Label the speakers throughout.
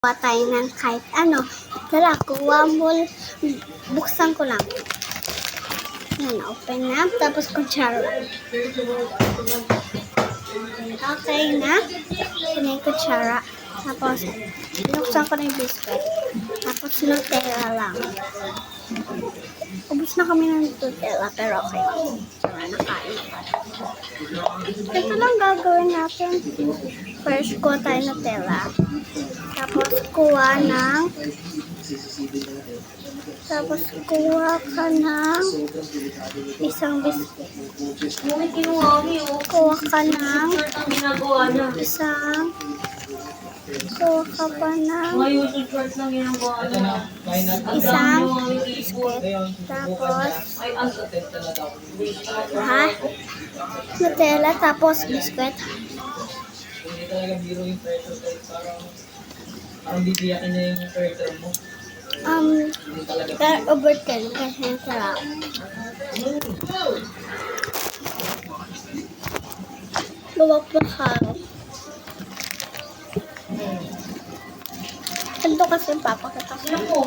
Speaker 1: Kuha tayo ng kahit ano. Tara, kuha mo. Buksan ko lang. Yan, open na. Tapos kutsara. Okay na. Yan yung kutsara. Tapos, binuksan ko na yung biscuit. Tapos, Nutella lang. Ubus na kami ng Nutella, pero okay. Tara, nakain. Ito lang gagawin natin. First, kuha tayo Nutella. Tapos, kuha ka ng isang biscuit. Kuha ka pa ng isang biscuit. Tapos, Nutella, tapos biscuit.
Speaker 2: Hindi talaga biro yung pressure type. Parang bibiyakin na yung pressure mo.
Speaker 1: Pero over 10 kasi ang sarap. Bawak na harap. Ito kasi yung papakita ko.
Speaker 3: Alam mo,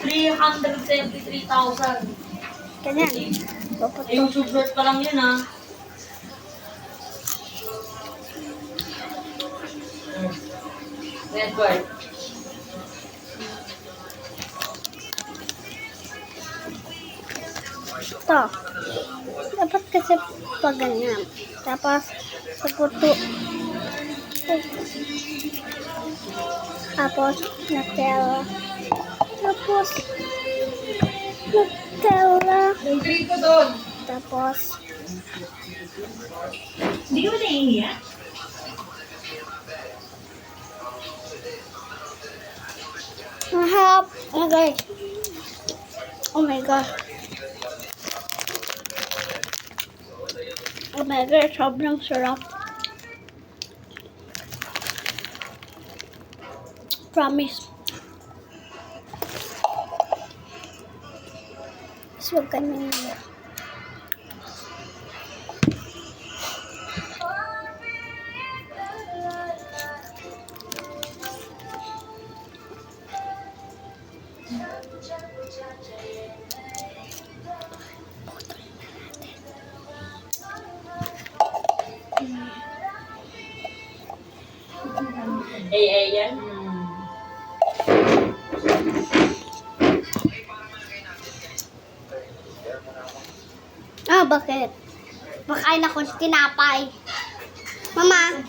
Speaker 3: 373,000.
Speaker 1: Ganyan.
Speaker 3: Yung subvert pa lang yun, ha? Network.
Speaker 1: Ito. Dapat kasi pag ganyan. Tapos, sa puto. Tapos, Nutella. Tapos, Nutella.
Speaker 3: Agree ko doon.
Speaker 1: Tapos,
Speaker 3: Hindi ko naiiyak.
Speaker 1: mahap. Okay. Oh my God. Oh my God, sobrang sarap. Promise. So, ganyan na.
Speaker 3: Yan.
Speaker 1: Bakit? Makain ako ng tinapay. Mama,